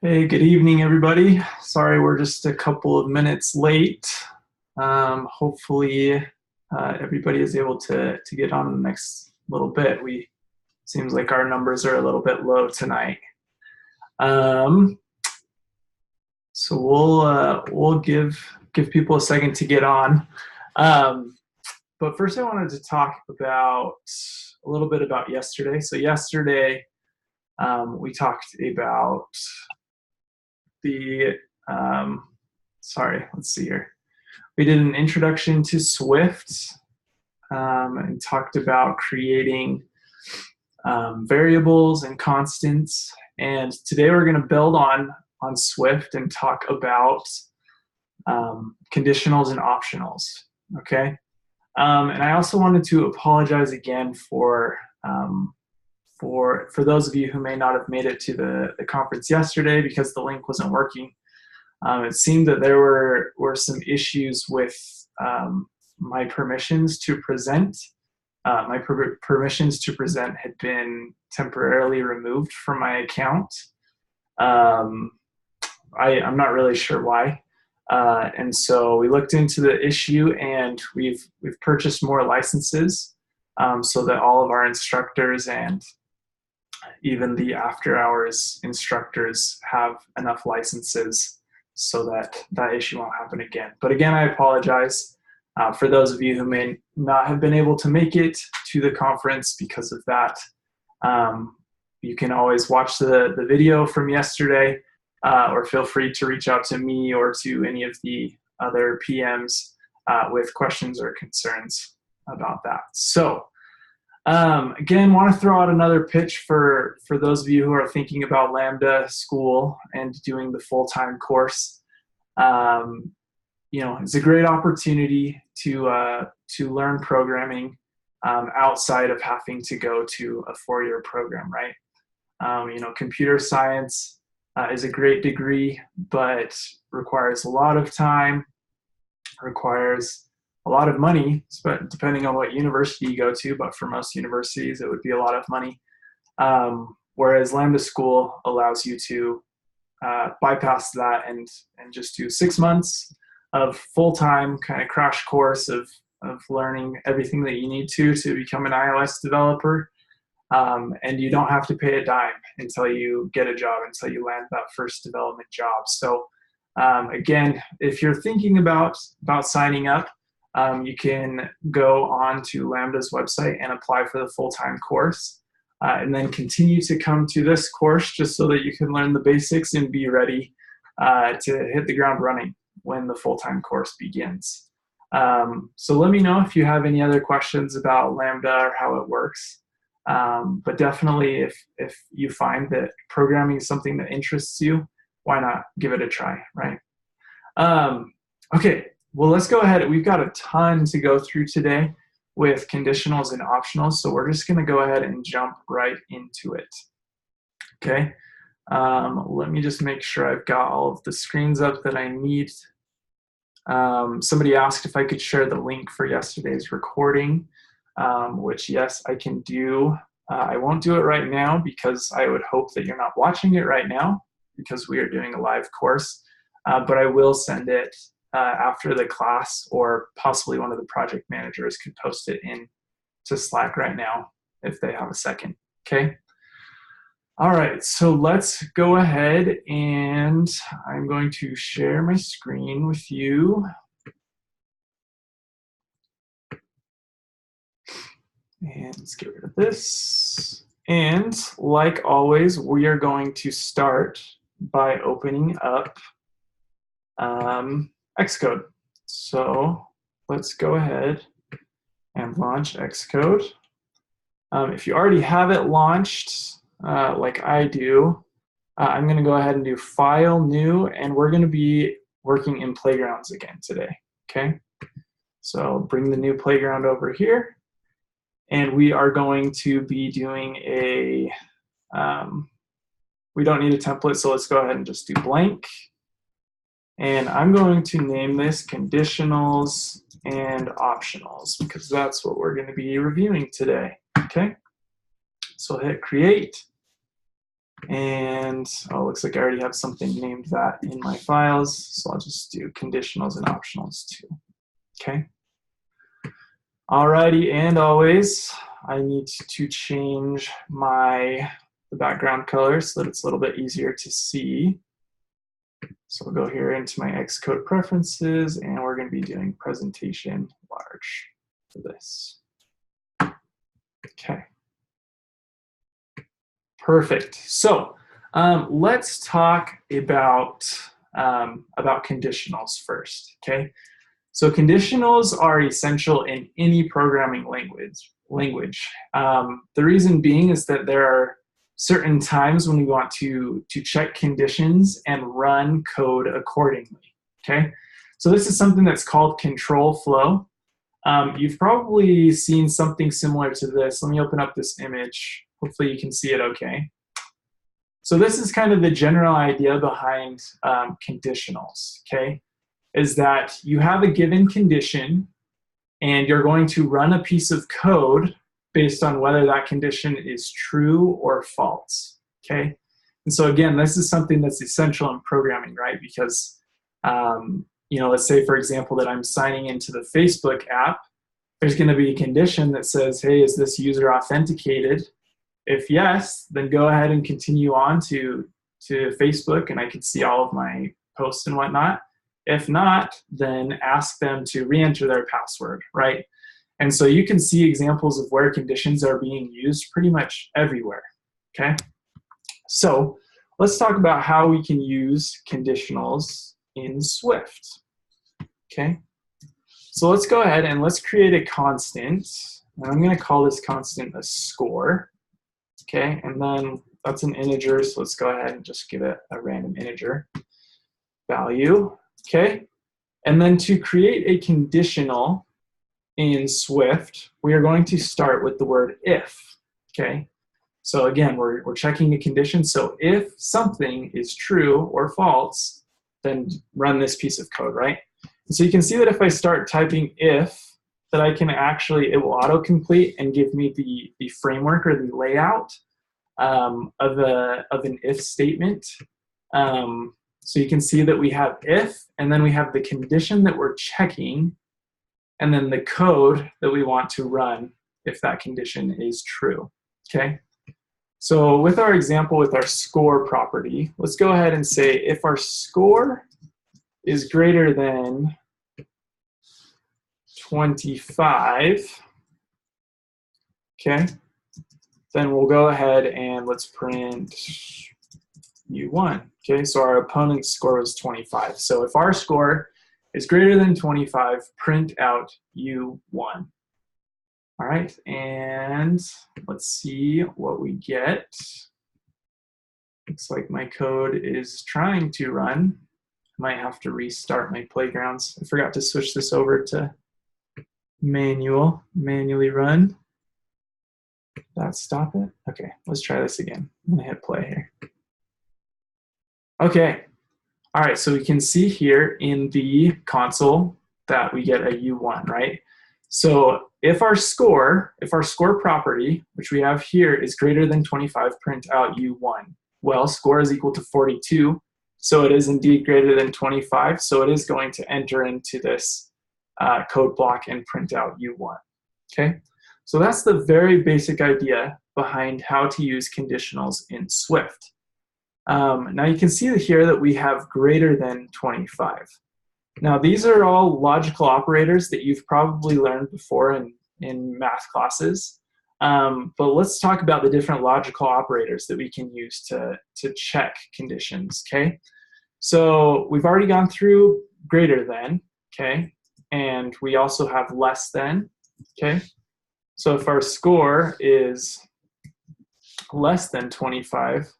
Hey, good evening, everybody. Sorry, we're just a couple of minutes late. Hopefully, everybody is able to get on in the next little bit. Seems like our numbers are a little bit low tonight. Um, so we'll give people a second to get on. But first, I wanted to talk about a little bit about yesterday. So yesterday, we talked about the let's see here. We did an introduction to Swift and talked about creating variables and constants. And today we're going to build on Swift and talk about conditionals and optionals. Okay. And I also wanted to apologize again for those of you who may not have made it to the conference yesterday because the link wasn't working. It seemed that there were some issues with my permissions to present. My permissions to present had been temporarily removed from my account. I'm not really sure why. And so we looked into the issue, and we've purchased more licenses so that all of our instructors and even the after hours instructors have enough licenses so that that issue won't happen again. But again, I apologize for those of you who may not have been able to make it to the conference because of that. You can always watch the video from yesterday, or feel free to reach out to me or to any of the other PMs with questions or concerns about that. So again, want to throw out another pitch for those of you who are thinking about Lambda School and doing the full-time course. It's a great opportunity to learn programming outside of having to go to a four-year program, right? Computer science is a great degree, but requires a lot of time, requires a lot of money, depending on what university you go to, but for most universities, it would be a lot of money. Whereas Lambda School allows you to bypass that and just do 6 months of full-time kind of crash course of learning everything that you need to become an iOS developer. And you don't have to pay a dime until you get a job, until you land that first development job. So again, if you're thinking about signing up, you can go on to Lambda's website and apply for the full-time course, and then continue to come to this course just so that you can learn the basics and be ready to hit the ground running when the full-time course begins. So let me know if you have any other questions about Lambda or how it works. But definitely if you find that programming is something that interests you, why not give it a try, right? Okay. Well, let's go ahead. We've got a ton to go through today with conditionals and optionals, so we're just going to go ahead and jump right into it. Okay. Let me just make sure I've got all of the screens up that I need. Somebody asked if I could share the link for yesterday's recording, which yes, I can do. I won't do it right now because I would hope that you're not watching it right now because we are doing a live course, but I will send it after the class, or possibly one of the project managers could post it in to Slack right now if they have a second. Okay. All right, so let's go ahead, and I'm going to share my screen with you. And let's get rid of this. And like always, we are going to start by opening up Xcode. So let's go ahead and launch Xcode. If you already have it launched, like I do, I'm going to go ahead and do File, New, and we're going to be working in Playgrounds again today, okay? So bring the new Playground over here, and we are going to be doing a, we don't need a template, so let's go ahead and just do blank. And I'm going to name this Conditionals and Optionals because that's what we're going to be reviewing today, okay? So hit Create. And oh, looks like I already have something named that in my files. So I'll just do conditionals and optionals too. Okay. Alrighty, and always, I need to change the background color so that it's a little bit easier to see. So we'll go here into my Xcode preferences, and we're going to be doing presentation large for this. Okay. Perfect. So let's talk about conditionals first. Okay. So conditionals are essential in any programming language. The reason being is that there are certain times when we want to check conditions and run code accordingly. Okay. So this is something that's called control flow. You've probably seen something similar to this. Let me open up this image. Hopefully you can see it okay. So this is kind of the general idea behind conditionals, okay? Is that you have a given condition and you're going to run a piece of code based on whether that condition is true or false, okay? And so again, this is something that's essential in programming, right? Because, let's say, for example, that I'm signing into the Facebook app. There's going to be a condition that says, hey, is this user authenticated? If yes, then go ahead and continue on to Facebook, and I can see all of my posts and whatnot. If not, then ask them to re-enter their password, right? And so you can see examples of where conditions are being used pretty much everywhere, okay? So let's talk about how we can use conditionals in Swift, okay? So let's go ahead and let's create a constant. And I'm going to call this constant a score, okay? And then that's an integer, so let's go ahead and just give it a random integer value, okay? And then to create a conditional in Swift, we are going to start with the word if, okay? So again, we're checking a condition. So if something is true or false, then run this piece of code, right? And so you can see that if I start typing if, that I can actually, it will autocomplete and give me the framework or the layout of an if statement. So you can see that we have if, and then we have the condition that we're checking, and then the code that we want to run if that condition is true, okay? So with our example with our score property, let's go ahead and say if our score is greater than 25, okay, then we'll go ahead and let's print U1, okay? So our opponent's score was 25. So if our score is greater than 25, print out U1. All right, and let's see what we get. Looks like my code is trying to run. I might have to restart my playgrounds. I forgot to switch this over to manually run. Did that stop it? Okay, let's try this again. I'm gonna hit play here. Okay, all right, so we can see here in the console that we get a U1, right? So if our score property, which we have here, is greater than 25, print out U1. Well, score is equal to 42, so it is indeed greater than 25, so it is going to enter into this code block and print out U1, okay? So that's the very basic idea behind how to use conditionals in Swift. Now you can see here that we have greater than 25. Now these are all logical operators that you've probably learned before in math classes, but let's talk about the different logical operators that we can use to check conditions, okay? So we've already gone through greater than, okay? And we also have less than, okay? So if our score is less than 25,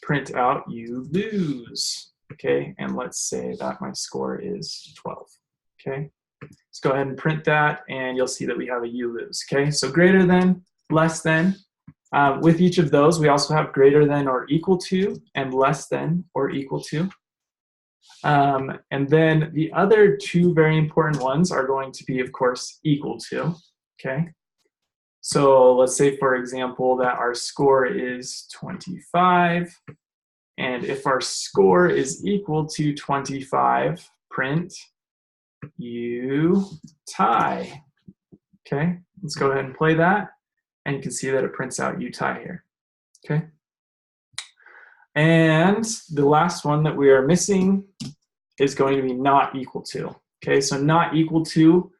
print out you lose, okay? And let's say that my score is 12, okay? Let's go ahead and print that, and you'll see that we have a you lose, okay? So greater than, less than. With each of those, we also have greater than or equal to, and less than or equal to. And then the other two very important ones are going to be, of course, equal to, okay? So let's say, for example, that our score is 25. And if our score is equal to 25, print you tie. Okay, let's go ahead and play that. And you can see that it prints out you tie here. Okay. And the last one that we are missing is going to be not equal to. Okay, so not equal to,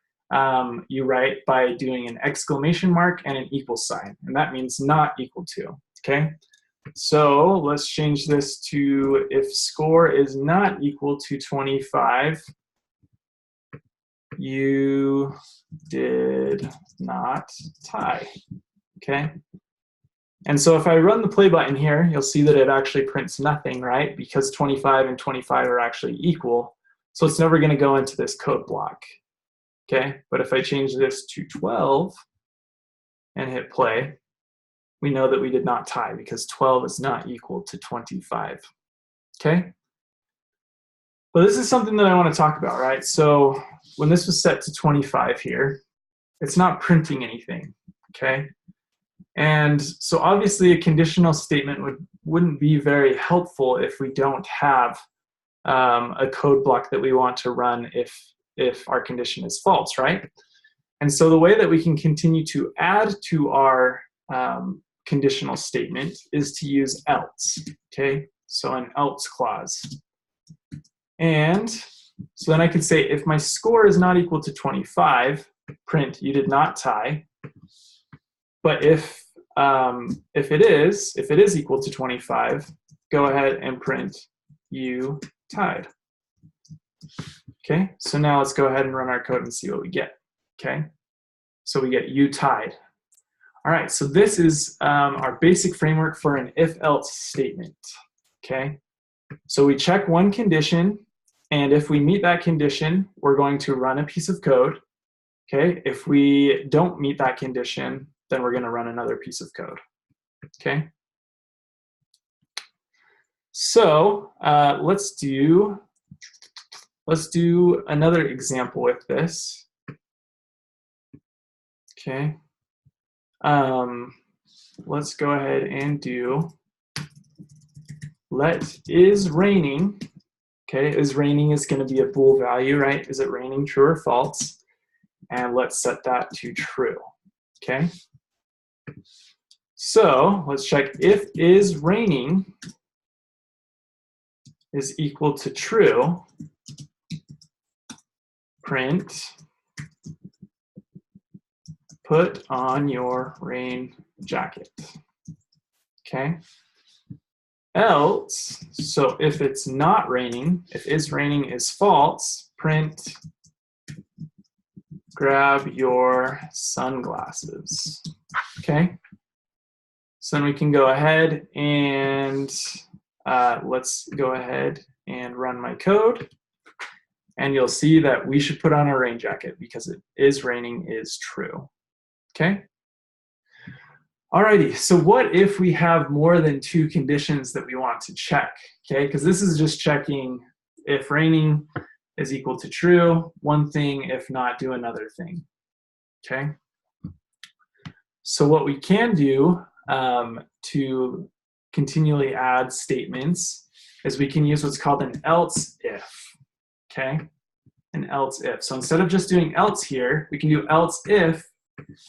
you write by doing an exclamation mark and an equal sign. And that means not equal to. Okay. So let's change this to if score is not equal to 25, you did not tie, okay? And so if I run the play button here, you'll see that it actually prints nothing, right? Because 25 and 25 are actually equal. So it's never gonna go into this code block, okay? But if I change this to 12 and hit play, we know that we did not tie because 12 is not equal to 25, okay? But this is something that I want to talk about, right? So when this was set to 25 here, it's not printing anything, okay? And so obviously a conditional statement wouldn't be very helpful if we don't have a code block that we want to run if our condition is false, right? And so the way that we can continue to add to our conditional statement is to use else, okay? So an else clause. And so then I could say if my score is not equal to 25, print you did not tie. But if it is equal to 25, go ahead and print you tied. Okay, so now let's go ahead and run our code and see what we get. Okay, so we get you tied. All right, so this is our basic framework for an if-else statement. Okay, so we check one condition, and if we meet that condition, we're going to run a piece of code. Okay, if we don't meet that condition, then we're going to run another piece of code. Okay, so let's do another example with this. Okay, let's go ahead and do let is raining. Okay, is raining is going to be a bool value, right? Is it raining, true or false? And let's set that to true. Okay, so let's check if is raining is equal to true, print put on your rain jacket. Okay, else, so if it's not raining, if is raining is false, print grab your sunglasses. Okay, so then we can go ahead and let's go ahead and run my code, and you'll see that we should put on our rain jacket because it is raining is true. Okay. Alrighty, so what if we have more than two conditions that we want to check? Okay, because this is just checking if raining is equal to true, one thing, if not, do another thing. Okay, so what we can do to continually add statements is we can use what's called an else if. Okay, an else if. So instead of just doing else here, we can do else if,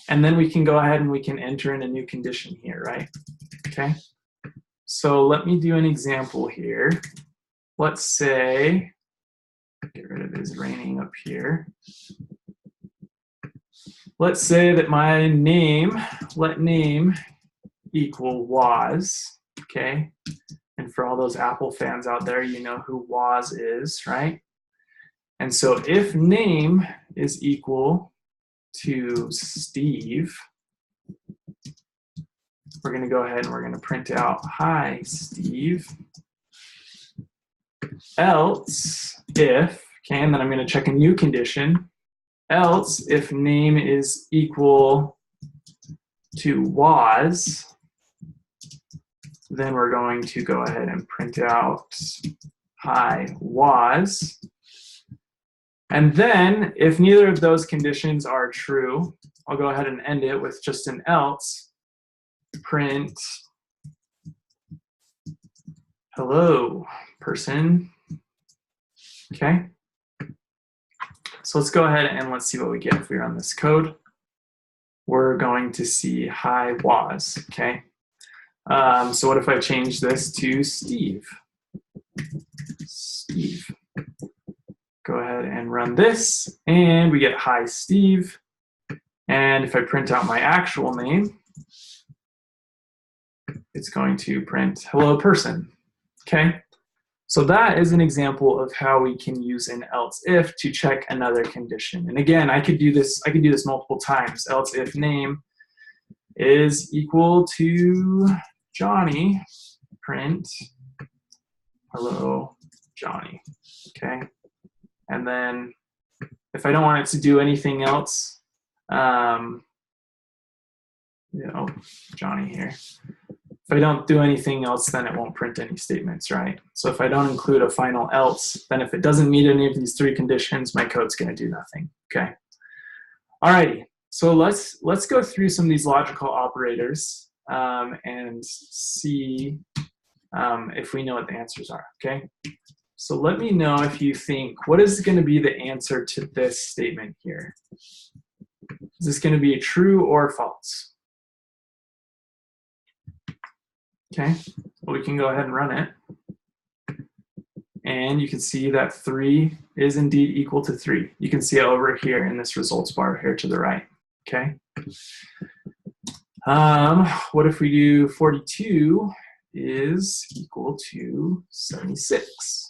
and then we can go ahead and we can enter in a new condition here, right? Okay, so let me do an example here. Let's say, get rid of is raining up here. Let's say that my name, let name equal was, okay? And for all those Apple fans out there, you know who was is, right? And so if name is equal to Steve, we're going to go ahead and we're going to print out, hi, Steve. Else if, okay, and then I'm going to check a new condition. Else if name is equal to was, then we're going to go ahead and print out, hi, was. And then if neither of those conditions are true, I'll go ahead and end it with just an else. Print hello, person. Okay. So let's go ahead and let's see what we get if we run this code. We're going to see hi was. Okay. So what if I change this to Steve? Steve. Go ahead and run this, and we get hi Steve. And if I print out my actual name, it's going to print hello person. Okay. So that is an example of how we can use an else if to check another condition. And again, I could do this multiple times. Else if name is equal to Johnny, print hello Johnny. Okay. And then if I don't want it to do anything else, Johnny here. If I don't do anything else, then it won't print any statements, right? So if I don't include a final else, then if it doesn't meet any of these three conditions, my code's going to do nothing, okay? Alrighty, so let's go through some of these logical operators and see if we know what the answers are, okay? So let me know if you think, what is going to be the answer to this statement here? Is this going to be true or false? Okay, well, we can go ahead and run it. And you can see that 3 is indeed equal to 3. You can see it over here in this results bar here to the right, okay? What if we do 42 is equal to 76?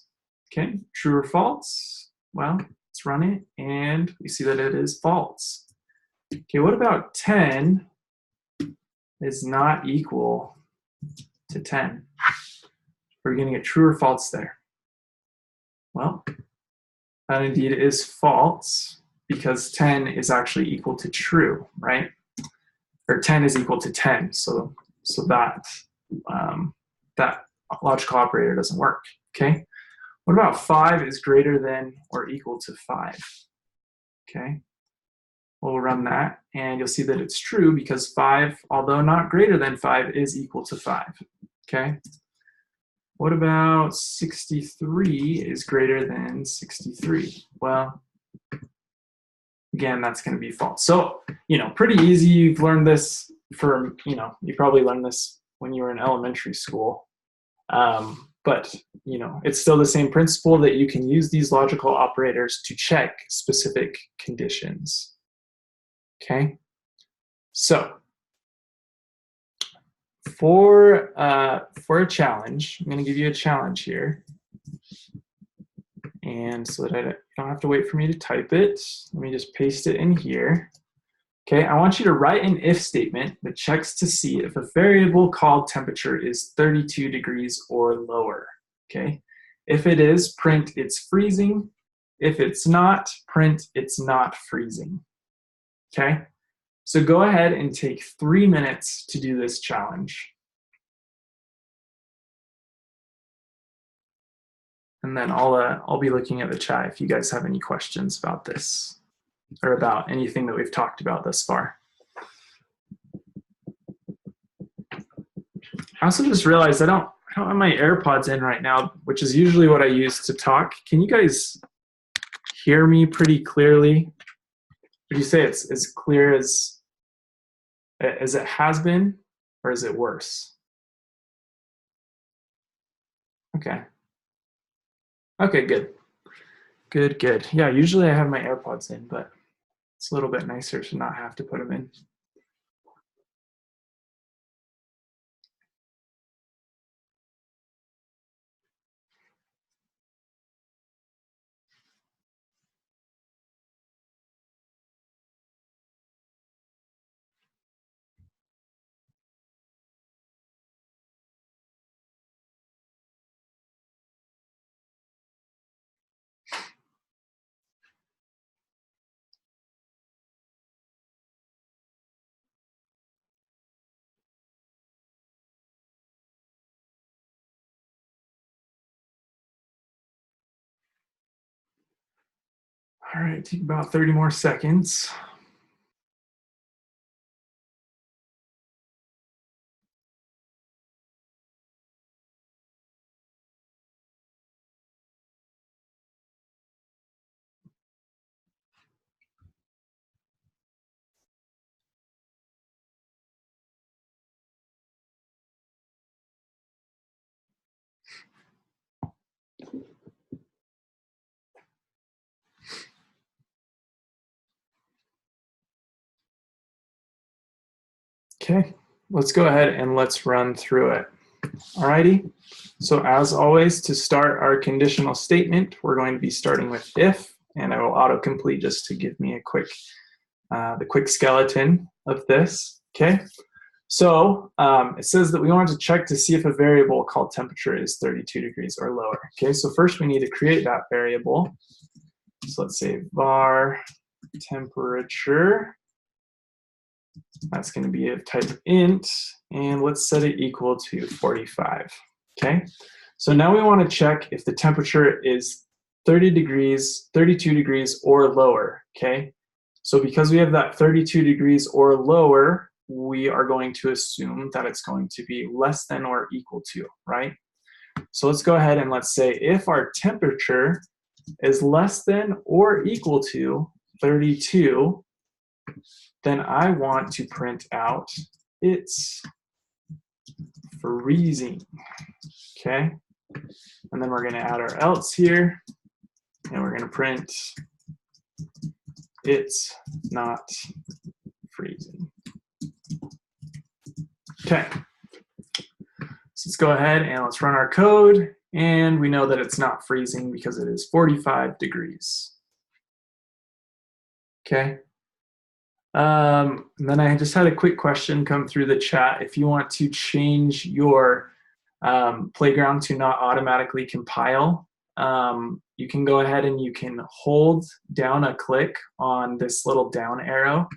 Okay, true or false? Well, let's run it, and we see that it is false. Okay, what about 10 is not equal to 10? We're going to get true or false there. Well, that indeed is false because 10 is actually equal to true, right? Or 10 is equal to 10, so that that logical operator doesn't work. Okay. What about 5 is greater than or equal to 5? Okay. We'll run that, and you'll see that it's true because 5, although not greater than 5, is equal to 5. Okay. What about 63 is greater than 63? Well, again, that's going to be false. So, pretty easy. You've learned this from, you probably learned this when you were in elementary school. But, it's still the same principle that you can use these logical operators to check specific conditions. Okay? So, for a challenge, I'm going to give you a challenge here. And so that I don't have to wait for me to type it, let me just paste it in here. Okay, I want you to write an if statement that checks to see if a variable called temperature is 32 degrees or lower. Okay, if it is, print it's freezing. If it's not, print it's not freezing. Okay, so go ahead and take 3 minutes to do this challenge. And then I'll be looking at the chat if you guys have any questions about this or about anything that we've talked about thus far. I also just realized I don't have my AirPods in right now, which is usually what I use to talk. Can you guys hear me pretty clearly? Would you say it's as clear as it has been, or is it worse? Okay. Okay, good. Good. Yeah, usually I have my AirPods in, but it's a little bit nicer to not have to put them in. All right, take about 30 more seconds. Okay, let's go ahead and let's run through it. Alrighty, so as always, to start our conditional statement, we're going to be starting with if, and I will autocomplete just to give me a quick, the quick skeleton of this. Okay, so it says that we want to check to see if a variable called temperature is 32 degrees or lower. Okay, so first we need to create that variable. So let's say var temperature. That's going to be a type of int, and let's set it equal to 45. Okay, so now we want to check if the temperature is 30 degrees, 32 degrees, or lower. Okay, so because we have that 32 degrees or lower, we are going to assume that it's going to be less than or equal to, right? So let's go ahead and let's say if our temperature is less than or equal to 32, then I want to print out it's freezing. Okay, and then we're going to add our else here, and we're going to print it's not freezing. Okay, so let's go ahead and let's run our code, and we know that it's not freezing because it is 45 degrees. Okay. And then I just had a quick question come through the chat. If you want to change your playground to not automatically compile, you can go ahead and you can hold down a click on this little down arrow,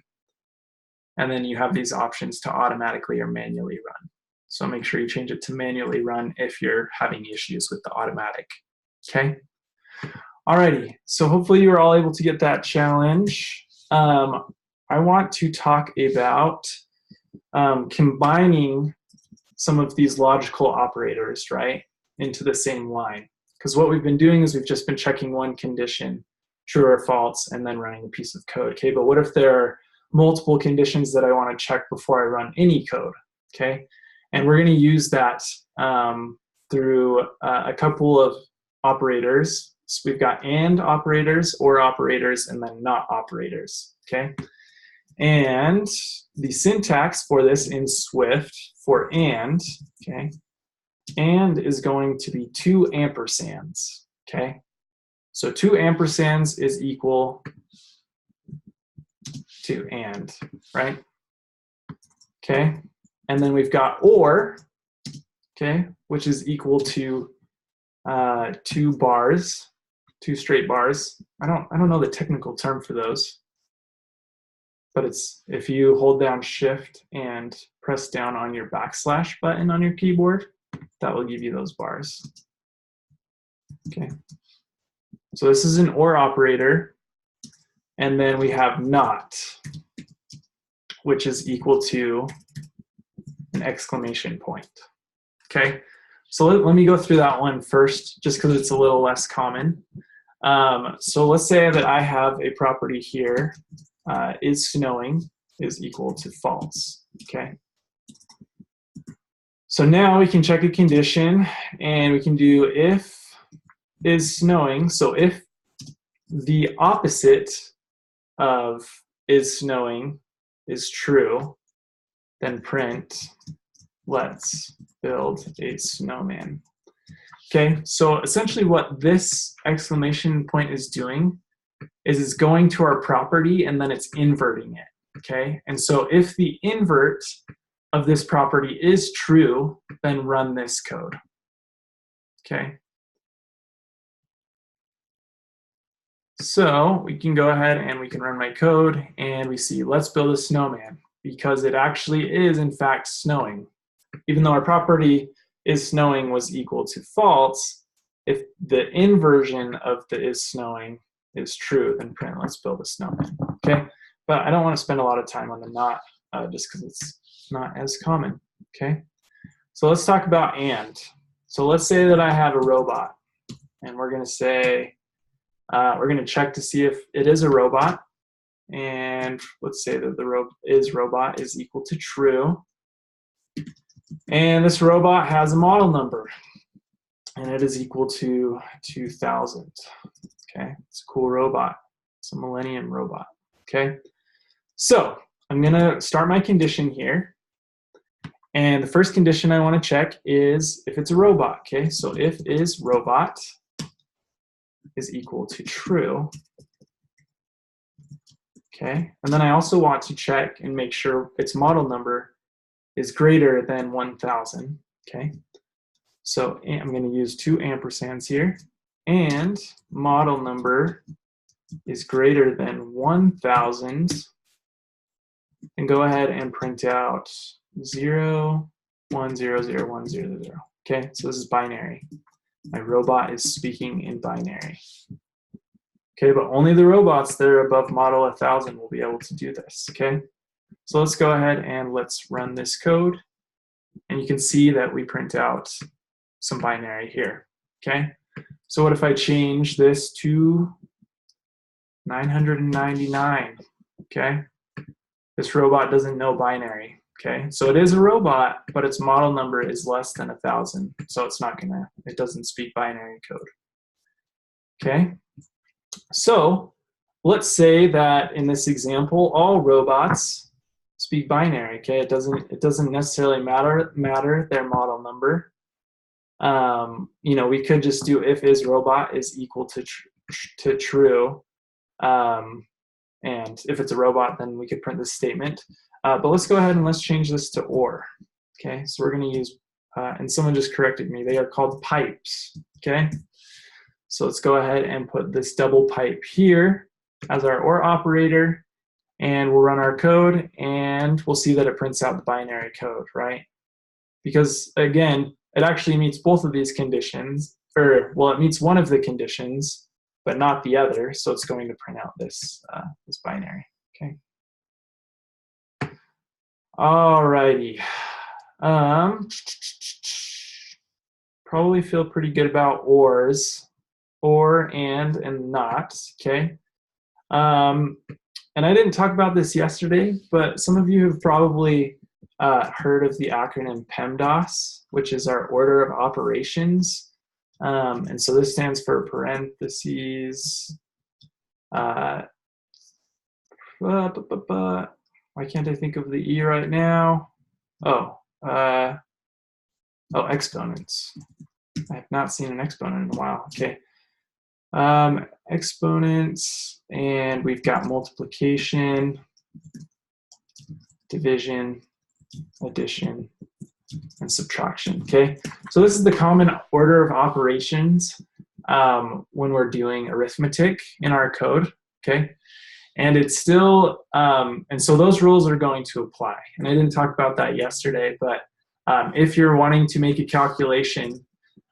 and then you have these options to automatically or manually run. So make sure you change it to manually run if you're having issues with the automatic. Okay. Alrighty, so hopefully you were all able to get that challenge. I want to talk about combining some of these logical operators, right, into the same line. Because what we've been doing is we've just been checking one condition, true or false, and then running a piece of code. Okay, but what if there are multiple conditions that I want to check before I run any code? Okay, and we're going to use that through a couple of operators. So we've got and operators, or operators, and then not operators. Okay. And the syntax for this in Swift for and, okay, and is going to be 2 ampersands, okay? So 2 ampersands is equal to and, right? Okay, and then we've got or, okay, which is equal to 2 bars, 2 straight bars. I don't know the technical term for those. But it's if you hold down shift and press down on your backslash button on your keyboard, that will give you those bars. Okay. So this is an or operator. And then we have not, which is equal to an exclamation point. Okay. So let me go through that one first, just because it's a little less common. So let's say that I have a property here. Is snowing is equal to false, okay? So now we can check a condition, and we can do if is snowing. So if the opposite of is snowing is true, then print let's build a snowman. Okay, so essentially what this exclamation point is doing is it's going to our property and then it's inverting it, okay? And so if the invert of this property is true, then run this code, okay? So we can go ahead and we can run my code and we see let's build a snowman because it actually is in fact snowing. Even though our property is snowing was equal to false, if the inversion of the is snowing is true, then print let's build a snowman, okay? But I don't want to spend a lot of time on the not, just because it's not as common, okay? So let's talk about and. So let's say that I have a robot, and we're going to say, we're going to check to see if it is a robot, and let's say that the robot is equal to true, and this robot has a model number, and it is equal to 2000. Okay, it's a cool robot. It's a Millennium robot. Okay, so I'm gonna start my condition here, and the first condition I want to check is if it's a robot. Okay, so if is robot is equal to true. Okay, and then I also want to check and make sure its model number is greater than 1000. Okay, so I'm going to use 2 ampersands here, and model number is greater than 1000, and go ahead and print out 0, 1, 0, 0, 1, 0, 0. Okay, so this is binary. My robot is speaking in binary. Okay, but only the robots that are above model 1000 will be able to do this, okay? So let's go ahead and let's run this code. And you can see that we print out some binary here, okay? So what if I change this to 999, okay? This robot doesn't know binary, okay? So it is a robot, but its model number is less than 1000, so it's not gonna, it doesn't speak binary code, okay? So let's say that in this example, all robots speak binary. Okay, it doesn't necessarily matter their model number. You know, we could just do if is robot is equal to true, and if it's a robot, then we could print this statement. But let's go ahead and let's change this to or. Okay, so we're going to use, and someone just corrected me. They are called pipes. Okay. So let's go ahead and put this double pipe here as our OR operator, and we'll run our code, and we'll see that it prints out the binary code, right? Because again, it actually meets both of these conditions, or well, it meets one of the conditions, but not the other, so it's going to print out this, this binary, okay? Alrighty. Probably feel pretty good about ORs. Or, and not, okay? And I didn't talk about this yesterday, but some of you have probably heard of the acronym PEMDAS, which is our order of operations. And so this stands for parentheses. Why can't I think of the E right now? Oh, exponents. I have not seen an exponent in a while, okay. Exponents, and we've got multiplication, division, addition, and subtraction, okay? So this is the common order of operations when we're doing arithmetic in our code, okay? And it's still, and so those rules are going to apply. And I didn't talk about that yesterday, but if you're wanting to make a calculation,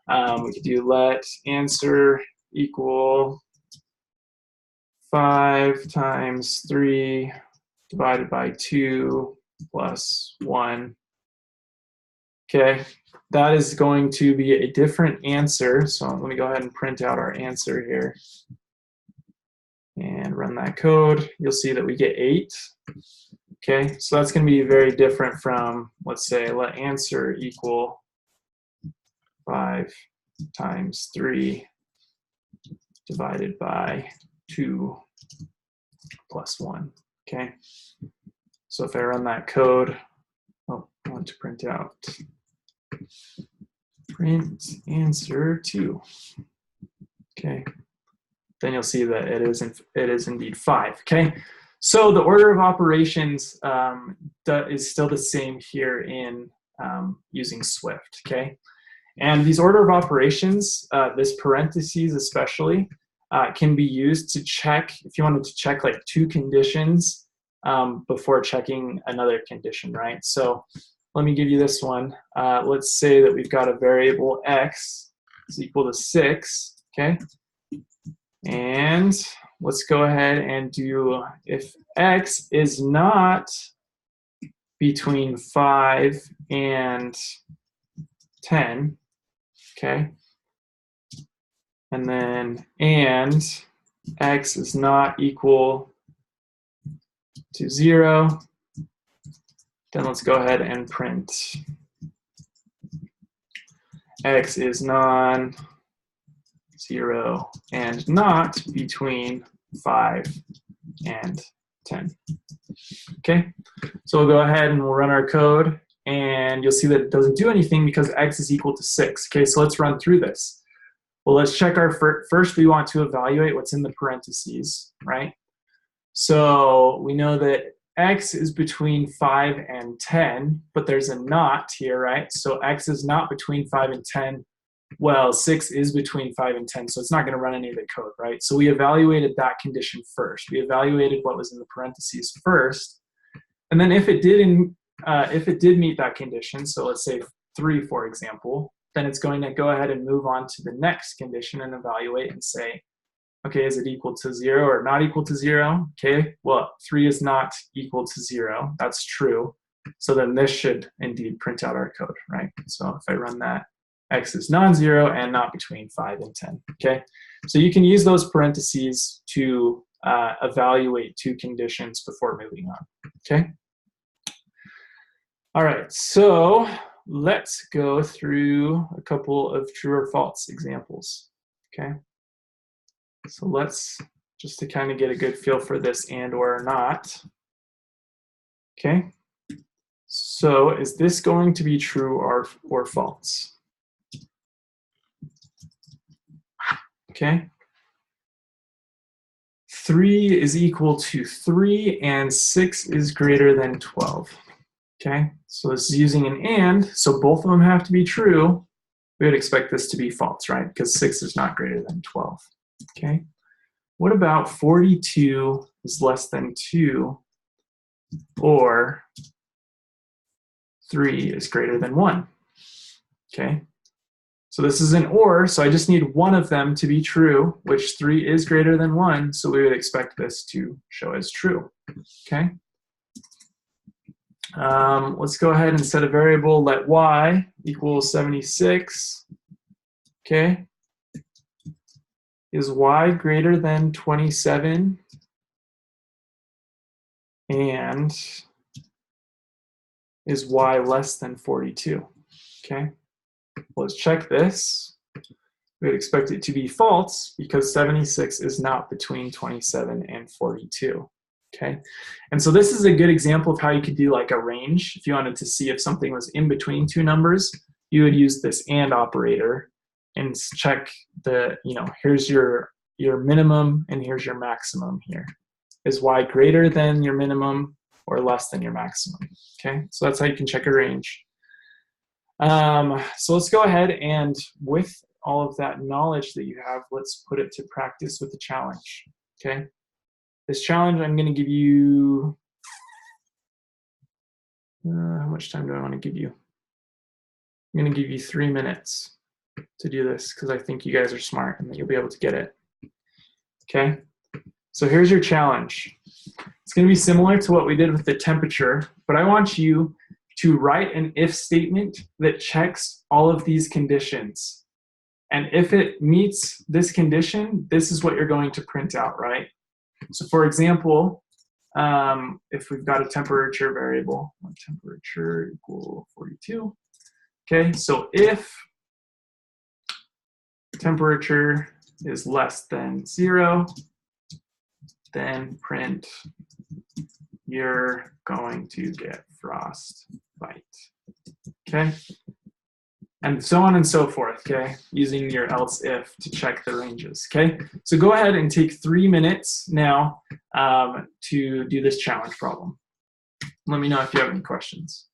we could do let answer equal 5 times 3 divided by 2 plus 1. Okay, that is going to be a different answer. So let me go ahead and print out our answer here and run that code. You'll see that we get 8. Okay, so that's going to be very different from, let's say, let answer equal 5 times 3 divided by 2 plus 1, okay? So if I run that code, oh, I want to print out print answer 2, okay? Then you'll see that it is indeed 5, okay? So the order of operations is still the same here in using Swift, okay? And these order of operations, this parentheses especially, can be used to check, if you wanted to check like 2 conditions before checking another condition, right? So let me give you this one. Let's say that we've got a variable x is equal to 6, okay? And let's go ahead and do if x is not between 5 and 10, okay? And then x is not equal to 0, then let's go ahead and print x is non-0 and not between 5 and 10. Okay, so we'll go ahead and we'll run our code, and you'll see that it doesn't do anything because x is equal to 6. Okay, so let's run through this. Well, let's check our first. We want to evaluate what's in the parentheses, right? So we know that x is between 5 and 10, but there's a not here, right? So x is not between 5 and 10. Well, 6 is between 5 and 10, so it's not going to run any of the code, right? So we evaluated that condition first. We evaluated what was in the parentheses first, and then if it did meet that condition, so let's say 3, for example, then it's going to go ahead and move on to the next condition and evaluate and say, okay, is it equal to 0 or not equal to 0? Okay, well, 3 is not equal to 0. That's true. So then this should indeed print out our code, right? So if I run that, x is non-zero and not between 5 and 10, okay? So you can use those parentheses to evaluate 2 conditions before moving on, okay? All right, so let's go through a couple of true or false examples, okay? So let's, just to kind of get a good feel for this and or not, okay? So is this going to be true or false? Okay. 3 is equal to 3 and 6 is greater than 12. Okay, so this is using an and, so both of them have to be true. We would expect this to be false, right? Because 6 is not greater than 12. Okay, what about 42 is less than 2 or 3 is greater than 1? Okay, so this is an or, so I just need one of them to be true, which 3 is greater than 1, so we would expect this to show as true, okay? Let's go ahead and set a variable, let y equal 76, okay? Is y greater than 27? And is y less than 42, okay? Let's check this. We would expect it to be false because 76 is not between 27 and 42, okay? And so this is a good example of how you could do like a range. If you wanted to see if something was in between 2 numbers, you would use this and operator and check the, here's your minimum and here's your maximum here. Is y greater than your minimum or less than your maximum, okay? So that's how you can check a range. So let's go ahead and with all of that knowledge that you have, let's put it to practice with the challenge, okay? This challenge, I'm going to give you, how much time do I want to give you? I'm going to give you 3 minutes to do this because I think you guys are smart and that you'll be able to get it, okay? So here's your challenge. It's going to be similar to what we did with the temperature, but I want you to write an if statement that checks all of these conditions. And if it meets this condition, this is what you're going to print out, right? So for example, if we've got a temperature variable, temperature equal 42, okay? So if temperature is less than 0, then print you're going to get frostbite, okay? And so on and so forth, okay? Using your else if to check the ranges, okay? So go ahead and take 3 minutes now to do this challenge problem. Let me know if you have any questions.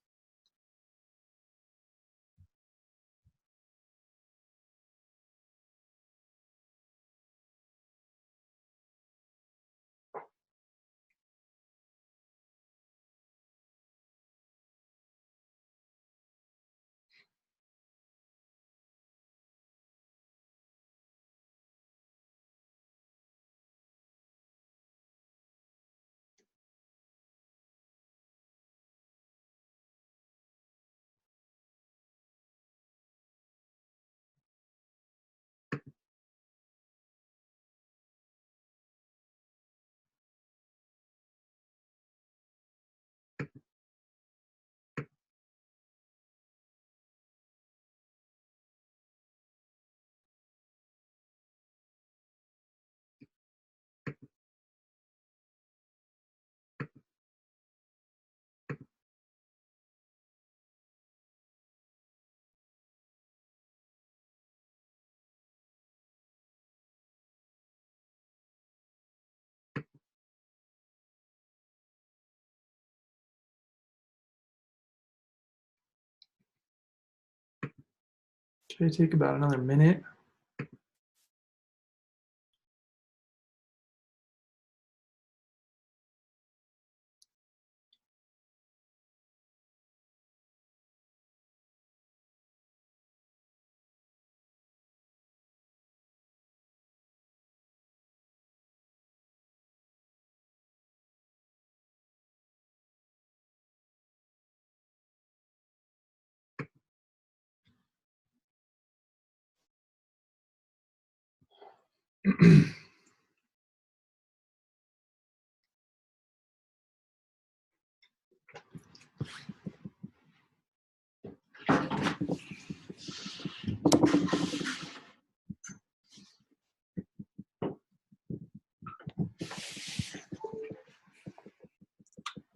Should I take about another minute?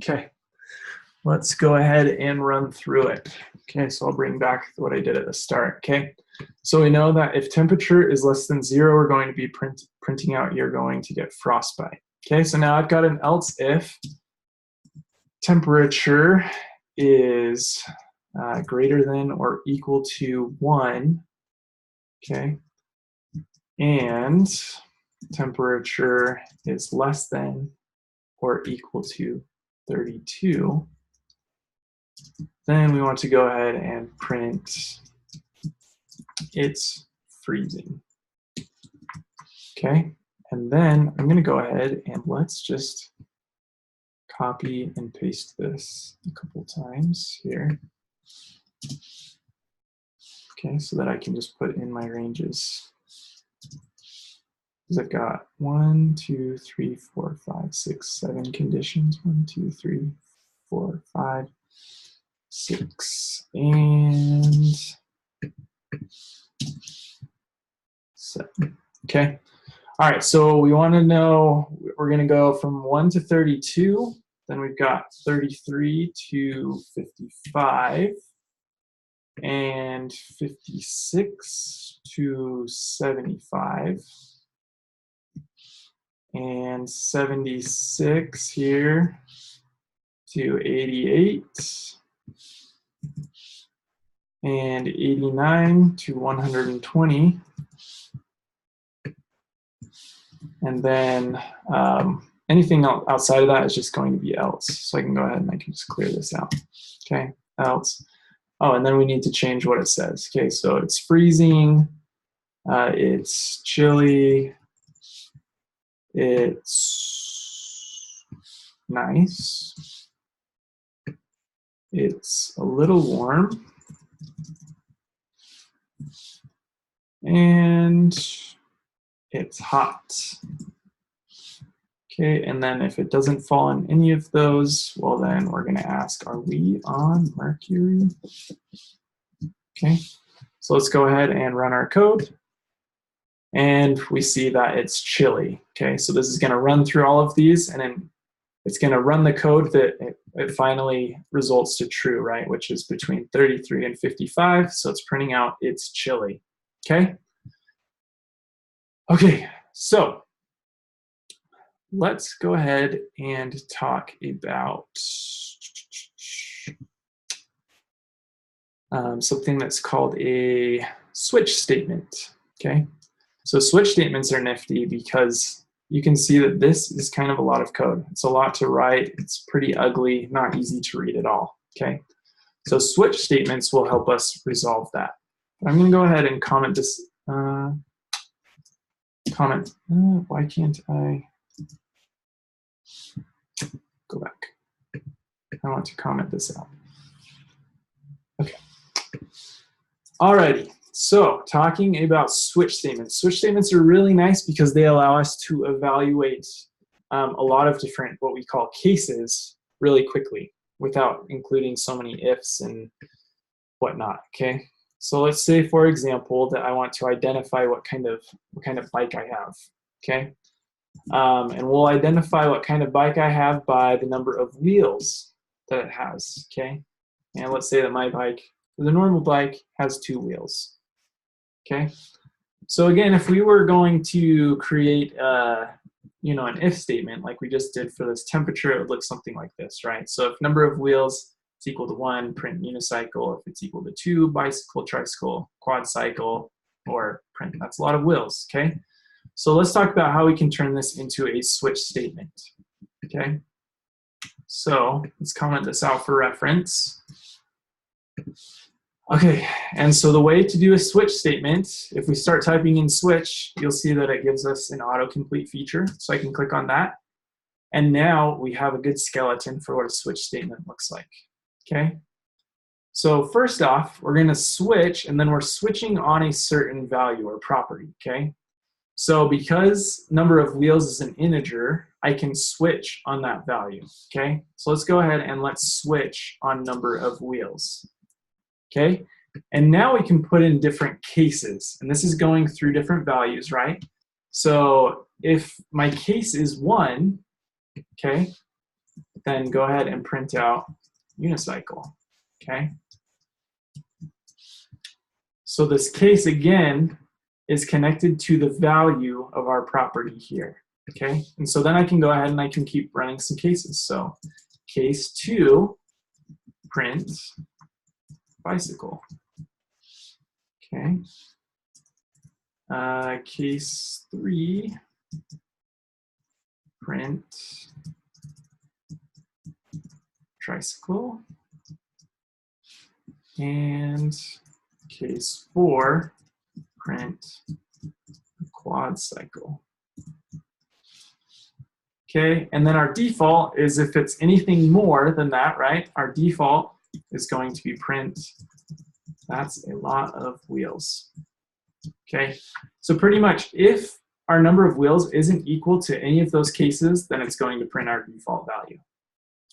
Okay, let's go ahead and run through it. Okay, so I'll bring back what I did at the start, okay? So we know that if temperature is less than 0, we're going to be printing out you're going to get frostbite. Okay, so now I've got an else if temperature is greater than or equal to 1, okay, and temperature is less than or equal to 32, then we want to go ahead and print it's freezing. Okay, and then I'm going to go ahead and let's just copy and paste this a couple times here. Okay, so that I can just put in my ranges. Because I've got 1, 2, 3, 4, 5, 6, 7 conditions. 1, 2, 3, 4, 5, 6, and 7. Okay. All right, so we want to know, we're going to go from 1 to 32, then we've got 33 to 55, and 56 to 75, and 76 here to 88, and 89 to 120. And then anything outside of that is just going to be else. So I can go ahead and I can just clear this out. Okay, else. Oh, and then we need to change what it says. Okay, so it's freezing, it's chilly, it's nice, it's a little warm, and it's hot. Okay, and then if it doesn't fall in any of those, well then we're going to ask, are we on Mercury? Okay, so let's go ahead and run our code. And we see that it's chilly. Okay, so this is going to run through all of these, and then it's going to run the code that it finally results to true, right, which is between 33 and 55. So it's printing out it's chilly. Okay? Okay, so let's go ahead and talk about something that's called a switch statement. Okay, so switch statements are nifty because you can see that this is kind of a lot of code. It's a lot to write. It's pretty ugly, not easy to read at all. Okay, so switch statements will help us resolve that. But I'm going to go ahead and comment this. Why can't I go back? I want to comment this out. Okay. Alrighty. So talking about switch statements. Switch statements are really nice because they allow us to evaluate a lot of different what we call cases really quickly without including so many ifs and whatnot. Okay. So let's say, for example, that I want to identify what kind of bike I have. Okay. And we'll identify what kind of bike I have by the number of wheels that it has. Okay. And let's say that my bike, the normal bike, has 2 wheels. Okay. So again, if we were going to create an if statement like we just did for this temperature, it would look something like this, right? So if number of wheels it's equal to 1, print unicycle. If it's equal to 2, bicycle, tricycle, quad cycle, or print. That's a lot of wheels, okay? So let's talk about how we can turn this into a switch statement, okay? So let's comment this out for reference. Okay, and so the way to do a switch statement, if we start typing in switch, you'll see that it gives us an autocomplete feature. So I can click on that. And now we have a good skeleton for what a switch statement looks like, okay? So first off, we're gonna switch, and then we're switching on a certain value or property, okay? So because number of wheels is an integer, I can switch on that value, okay? So let's go ahead and let's switch on number of wheels, okay? And now we can put in different cases, and this is going through different values, right? So if my case is 1, okay, then go ahead and print out unicycle, okay? So this case, again, is connected to the value of our property here, okay? And so then I can go ahead and I can keep running some cases. So case 2, print bicycle, okay? Case 3, print tricycle, and case 4, print quad cycle. Okay, and then our default is if it's anything more than that, right? Our default is going to be print, that's a lot of wheels. Okay, so pretty much if our number of wheels isn't equal to any of those cases, then it's going to print our default value.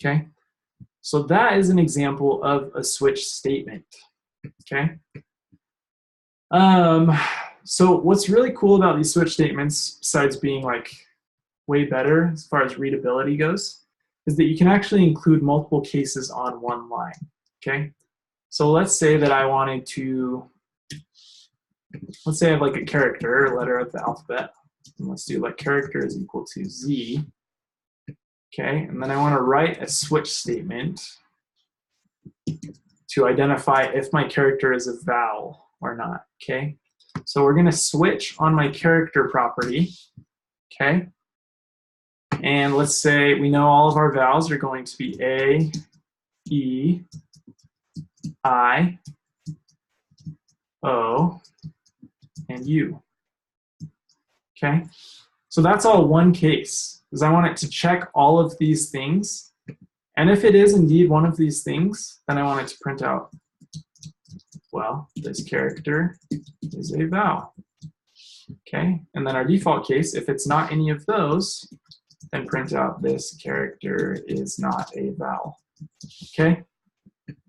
Okay, so that is an example of a switch statement. Okay. So what's really cool about these switch statements, besides being like way better as far as readability goes, is that you can actually include multiple cases on one line, okay? So let's say that I wanted to, let's say I have like a character, a letter of the alphabet, and let's do like character is equal to Z, okay? And then I want to write a switch statement to identify if my character is a vowel or not, okay? So we're gonna switch on my character property, okay? And let's say we know all of our vowels are going to be A, E, I, O, and U, okay? So that's all one case, because I want it to check all of these things. And if it is indeed one of these things, then I want it to print out, well, this character is a vowel, okay? And then our default case, if it's not any of those, then print out this character is not a vowel, okay?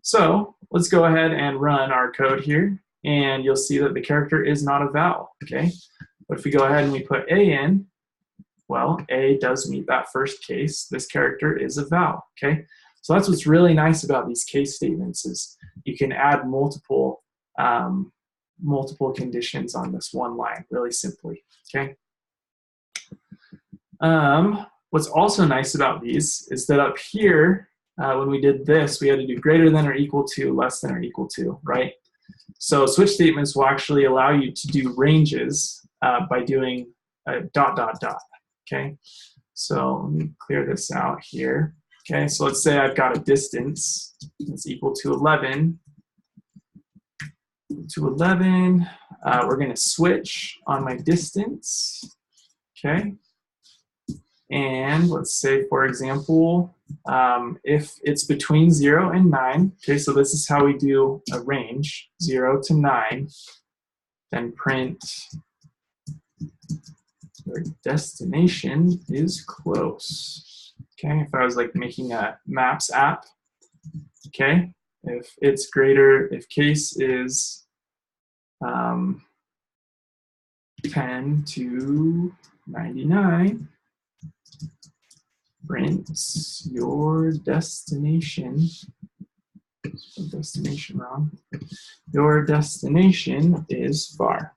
So let's go ahead and run our code here, and you'll see that the character is not a vowel, okay? But if we go ahead and we put A in, well, A does meet that first case. This character is a vowel, okay? So that's what's really nice about these case statements is you can add multiple conditions on this one line really simply, okay? What's also nice about these is that up here, when we did this, we had to do greater than or equal to, less than or equal to, right? So switch statements will actually allow you to do ranges by doing dot, dot, dot, okay? So let me clear this out here. Okay, so let's say I've got a distance that's equal to 11. We're going to switch on my distance, okay? And let's say, for example, if it's between 0 and 9, okay, so this is how we do a range, 0 to 9, then print your destination is close. Okay, if I was like making a maps app, okay, if it's greater, if case is 10 to 99, prints your destination, your destination is far.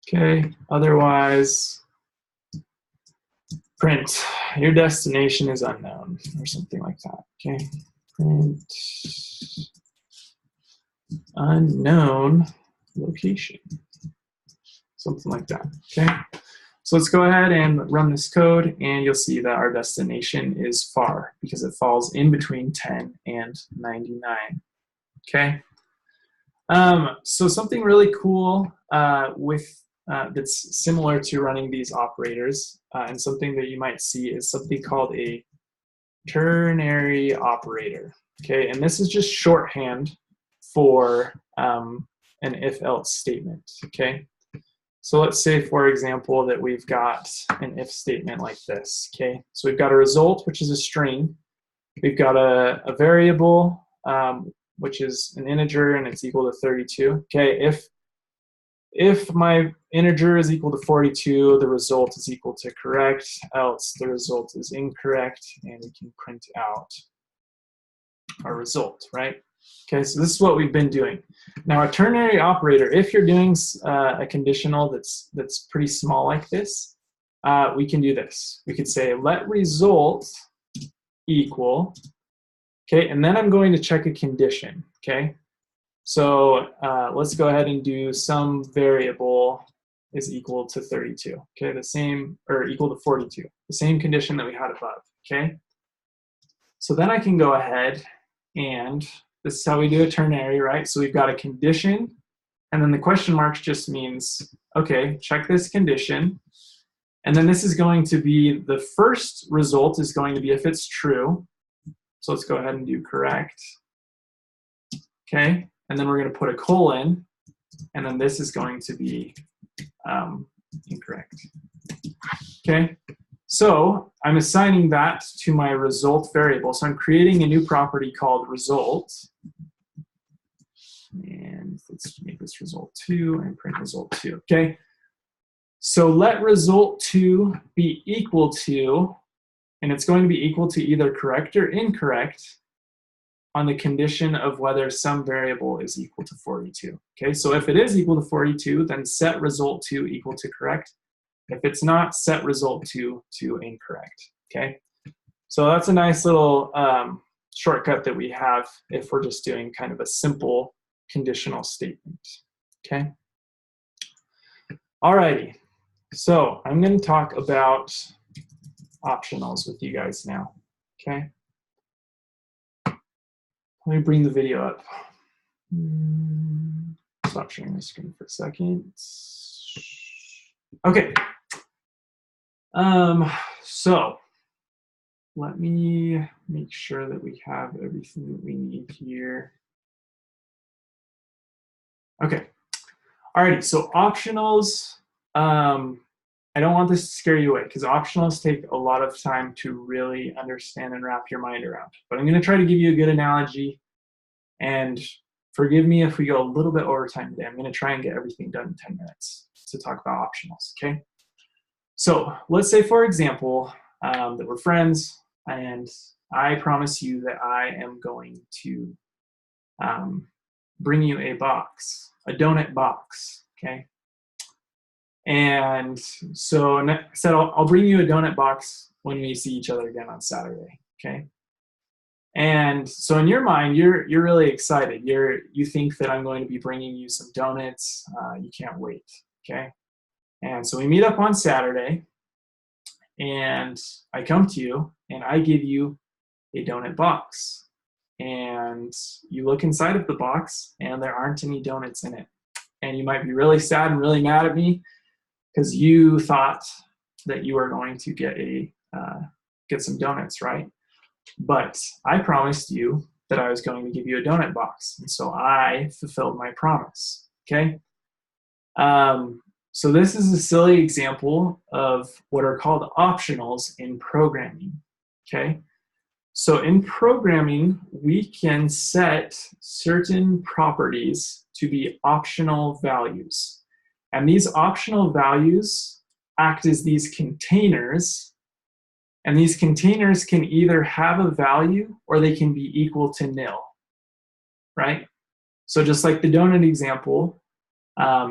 Okay, otherwise, print your destination is unknown or something like that, okay? print unknown location, something like that, okay? So let's go ahead and run this code, and you'll see that our destination is far because it falls in between 10 and 99, okay? So something really cool that's similar to running these operators, and something that you might see is something called a ternary operator, okay? And this is just shorthand for an if-else statement, okay? So let's say, for example, that we've got an if statement like this, okay? So we've got a result, which is a string. We've got a variable, which is an integer, and it's equal to 32. Okay, if my integer is equal to 42, the result is equal to correct, else the result is incorrect, and we can print out our result, right? Okay, so this is what we've been doing. Now, a ternary operator, if you're doing a conditional that's pretty small like this, we can do this. We could say let result equal, okay, and then I'm going to check a condition, okay? So let's go ahead and do some variable is equal to 32, okay, the same, or equal to 42, the same condition that we had above, okay? So then I can go ahead and this is how we do a ternary, right? So we've got a condition, and then the question marks just means, okay, check this condition. And then this is going to be, the first result is going to be if it's true. So let's go ahead and do correct. Okay, and then we're going to put a colon, and then this is going to be incorrect. Okay, so I'm assigning that to my result variable. So I'm creating a new property called result. And let's make this result2 and print result2, okay? So let result2 be equal to, and it's going to be equal to either correct or incorrect on the condition of whether some variable is equal to 42, okay? So if it is equal to 42, then set result2 equal to correct. If it's not, set result2 to incorrect, okay? So that's a nice little shortcut that we have if we're just doing kind of a simple conditional statement, okay? Alrighty, so I'm going to talk about optionals with you guys now, okay? Let me bring the video up. Stop sharing my screen for a second. Okay. So let me make sure that we have everything that we need here. Okay. Alrighty, so optionals, I don't want this to scare you away because optionals take a lot of time to really understand and wrap your mind around. But I'm going to try to give you a good analogy, and forgive me if we go a little bit over time today. I'm going to try and get everything done in 10 minutes to talk about optionals, okay? So let's say, for example, that we're friends, and I promise you that I am going to bring you a box, a donut box, okay? And so I said, I'll bring you a donut box when we see each other again on Saturday, okay? And so in your mind, you're really excited. You think that I'm going to be bringing you some donuts. You can't wait, okay? And so we meet up on Saturday, and I come to you, and I give you a donut box. And you look inside of the box, and there aren't any donuts in it. And you might be really sad and really mad at me because you thought that you were going to get some donuts, right? But I promised you that I was going to give you a donut box, and so I fulfilled my promise, okay? So this is a silly example of what are called optionals in programming, okay? So in programming, we can set certain properties to be optional values. And these optional values act as these containers, and these containers can either have a value or they can be equal to nil, right? So just like the donut example,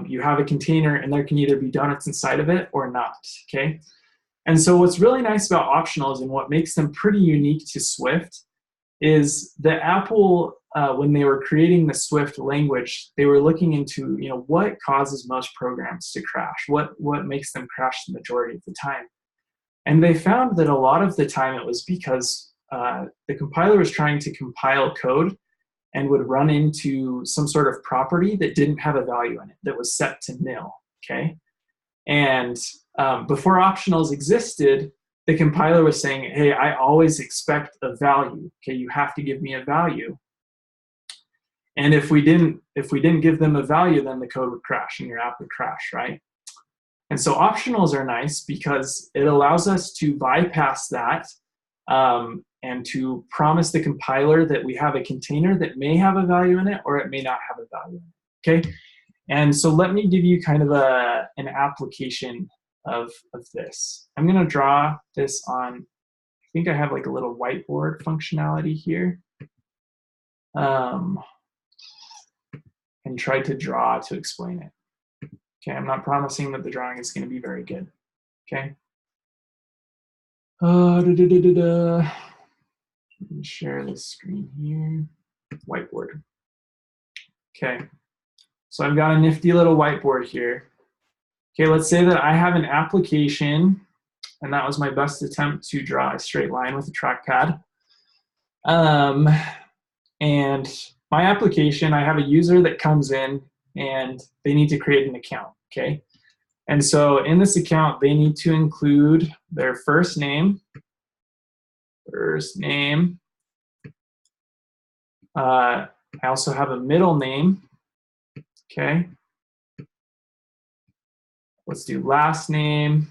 you have a container and there can either be donuts inside of it or not, okay? And so what's really nice about optionals and what makes them pretty unique to Swift is that Apple, when they were creating the Swift language, they were looking into, what causes most programs to crash? What makes them crash the majority of the time? And they found that a lot of the time it was because the compiler was trying to compile code and would run into some sort of property that didn't have a value in it, that was set to nil, okay? And before optionals existed, the compiler was saying, hey, I always expect a value, okay? You have to give me a value. And if we didn't give them a value, then the code would crash and your app would crash, right? And so optionals are nice because it allows us to bypass that and to promise the compiler that we have a container that may have a value in it or it may not have a value in it, okay? And so let me give you kind of an application of this. I'm going to draw this on, I think I have like a little whiteboard functionality here. And try to draw to explain it. Okay, I'm not promising that the drawing is going to be very good. Okay. Let me share this screen here. Whiteboard. Okay. So I've got a nifty little whiteboard here. Okay, let's say that I have an application, and that was my best attempt to draw a straight line with a trackpad. And my application, I have a user that comes in and they need to create an account, okay? And so in this account, they need to include their first name. I also have a middle name, okay? Let's do last name,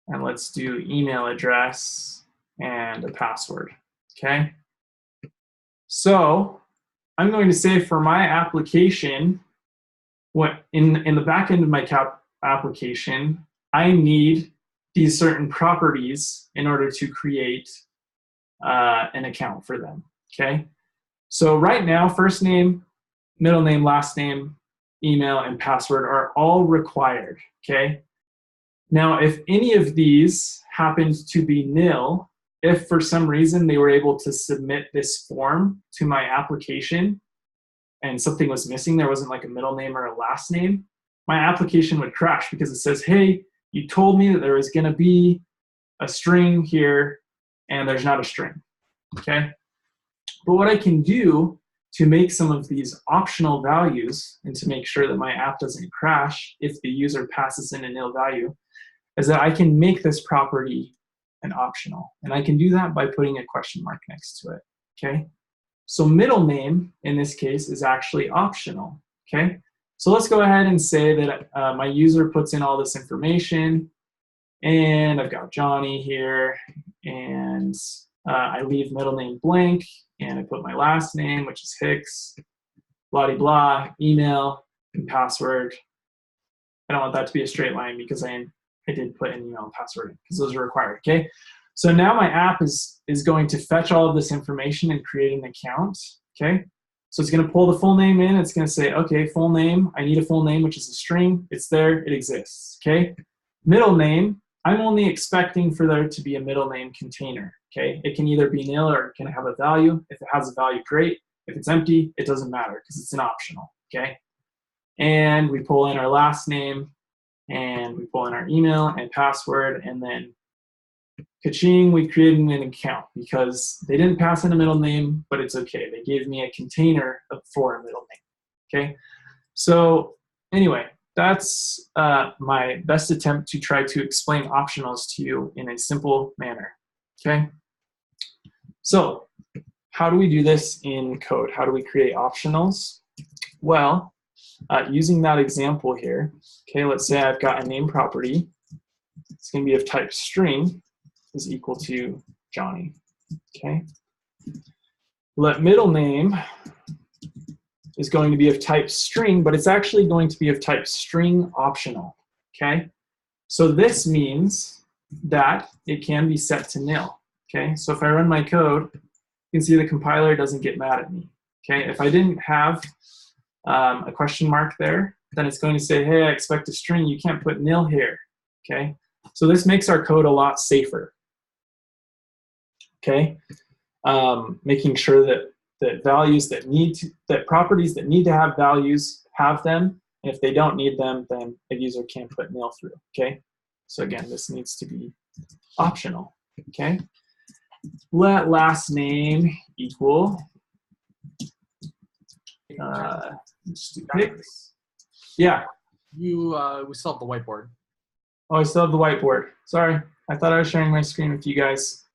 and let's do email address and a password, okay? So I'm going to say for my application, what in the back end of my application, I need these certain properties in order to create an account for them, okay? So right now, first name, middle name, last name, email, and password are all required, okay? Now, if any of these happened to be nil, if for some reason they were able to submit this form to my application and something was missing, there wasn't like a middle name or a last name, my application would crash because it says, hey, you told me that there was going to be a string here and there's not a string, okay? But what I can do to make some of these optional values and to make sure that my app doesn't crash if the user passes in a nil value is that I can make this property an optional. And I can do that by putting a question mark next to it, okay? So middle name, in this case, is actually optional, okay? So let's go ahead and say that my user puts in all this information, and I've got Johnny here, and I leave middle name blank, and I put my last name, which is Hicks, blah, blah, blah, email, and password. I don't want that to be a straight line because I did put an email and password in because those are required, okay? So now my app is going to fetch all of this information and create an account, okay? So it's gonna pull the full name in, it's gonna say, okay, full name, I need a full name, which is a string, it's there, it exists, okay? Middle name, I'm only expecting for there to be a middle name container, okay? It can either be nil or it can have a value. If it has a value, great. If it's empty, it doesn't matter because it's an optional, okay? And we pull in our last name, and we pull in our email and password, and then ka-ching, we created an account because they didn't pass in a middle name, but it's okay. They gave me a container for a middle name, okay? So anyway, that's my best attempt to try to explain optionals to you in a simple manner, okay? So how do we do this in code? How do we create optionals? Well, using that example here, okay, let's say I've got a name property. It's going to be of type string is equal to Johnny, okay? Let middle name is going to be of type string, but it's actually going to be of type string optional, okay? So this means that it can be set to nil, okay? So if I run my code, you can see the compiler doesn't get mad at me, okay? If I didn't have a question mark there, then it's going to say, hey, I expect a string, you can't put nil here, okay? So this makes our code a lot safer, okay? making sure that values that properties that need to have values have them. And if they don't need them, then a user can put nil through, okay? So again, this needs to be optional, okay? Let last name equal, just do pics. Yeah. We still have the whiteboard. Oh, I still have the whiteboard. Sorry, I thought I was sharing my screen with you guys.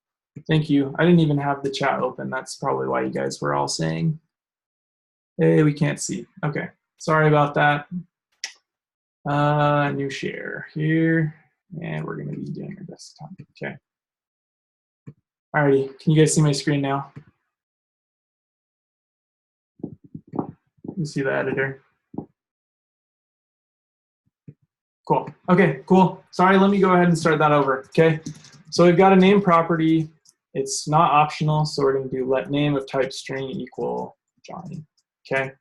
Thank you. I didn't even have the chat open. That's probably why you guys were all saying, hey, we can't see. Okay, sorry about that. New share here, and we're gonna be doing our desktop, okay. Alrighty, can you guys see my screen now? You see the editor? Cool, okay, cool. Sorry, let me go ahead and start that over, okay? So we've got a name property. It's not optional, so we're gonna do let name of type string equal Johnny, okay?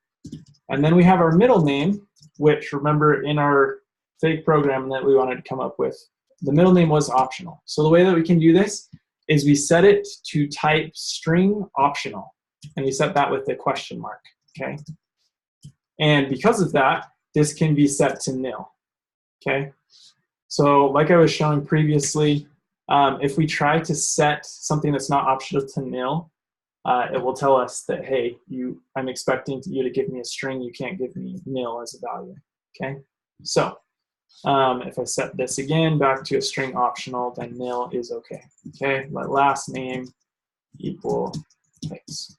And then we have our middle name, which remember in our fake program that we wanted to come up with, the middle name was optional. So the way that we can do this is we set it to type string optional, and we set that with the question mark, okay? And because of that, this can be set to nil, okay? So like I was showing previously, if we try to set something that's not optional to nil, it will tell us that, hey, I'm expecting you to give me a string, you can't give me nil as a value, okay? So if I set this again back to a string optional, then nil is okay, okay? Let last name equal pics.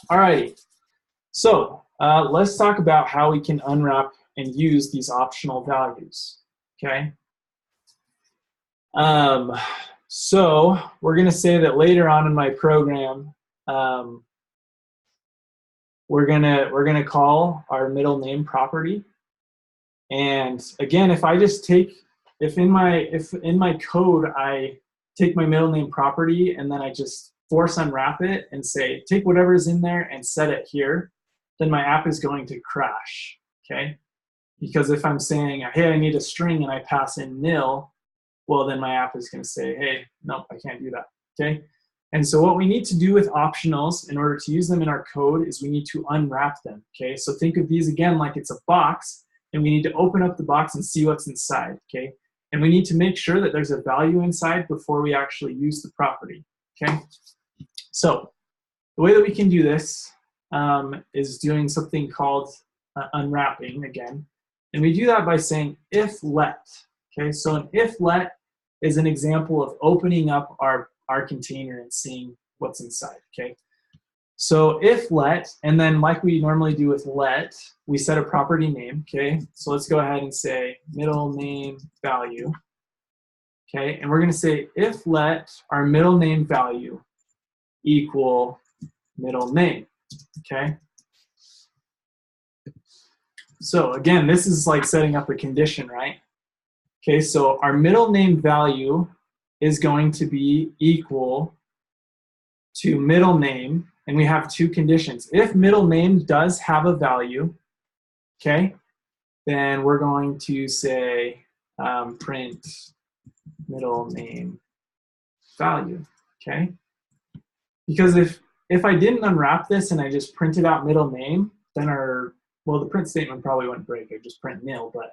All right, so let's talk about how we can unwrap and use these optional values, okay? So we're gonna say that later on in my program, we're gonna call our middle name property. And again, if I just if in my code I take my middle name property and then I just force unwrap it and say take whatever is in there and set it here, then my app is going to crash, okay? Because if I'm saying, hey, I need a string and I pass in nil, well, then my app is going to say, hey, nope, I can't do that, okay? And so what we need to do with optionals in order to use them in our code is we need to unwrap them, okay? So think of these again like it's a box, and we need to open up the box and see what's inside, okay? And we need to make sure that there's a value inside before we actually use the property, okay? So the way that we can do this is doing something called unwrapping again. And we do that by saying if let, okay? So an if let is an example of opening up our container and seeing what's inside, okay? So if let, and then like we normally do with let, we set a property name, okay? So let's go ahead and say middle name value, okay? And we're gonna say if let our middle name value equal middle name, okay? So again, this is like setting up a condition, right? Okay, so our middle name value is going to be equal to middle name, and we have two conditions. If middle name does have a value, okay, then we're going to say print middle name value, okay? Because if I didn't unwrap this and I just printed out middle name, then well, the print statement probably wouldn't break, I'd just print nil, but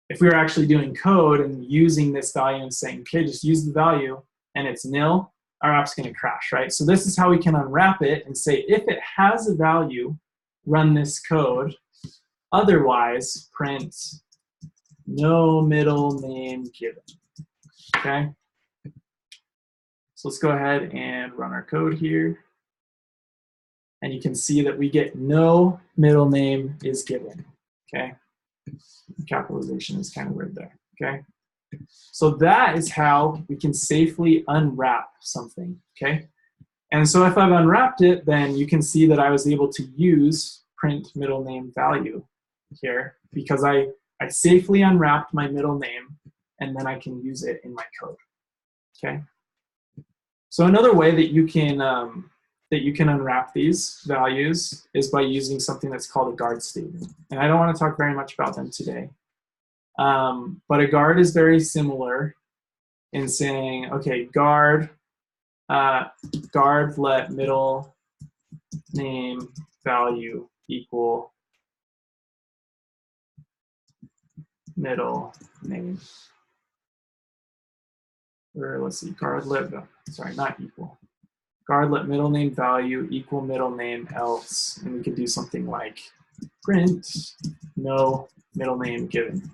if we were actually doing code and using this value and saying, okay, just use the value and it's nil, our app's gonna crash, right? So this is how we can unwrap it and say, if it has a value, run this code. Otherwise, print no middle name given, okay? So let's go ahead and run our code here. And you can see that we get no middle name is given, okay? Capitalization is kind of weird there, okay? So that is how we can safely unwrap something, okay? And so if I've unwrapped it, then you can see that I was able to use print middle name value here because I safely unwrapped my middle name and then I can use it in my code, okay? So another way that you can unwrap these values is by using something that's called a guard statement. And I don't want to talk very much about them today. But a guard is very similar in saying, okay, guard guard let middle name value equal middle name. Or let's see, guard let, sorry, not equal. Guard let middle name value equal middle name else, and we could do something like print no middle name given.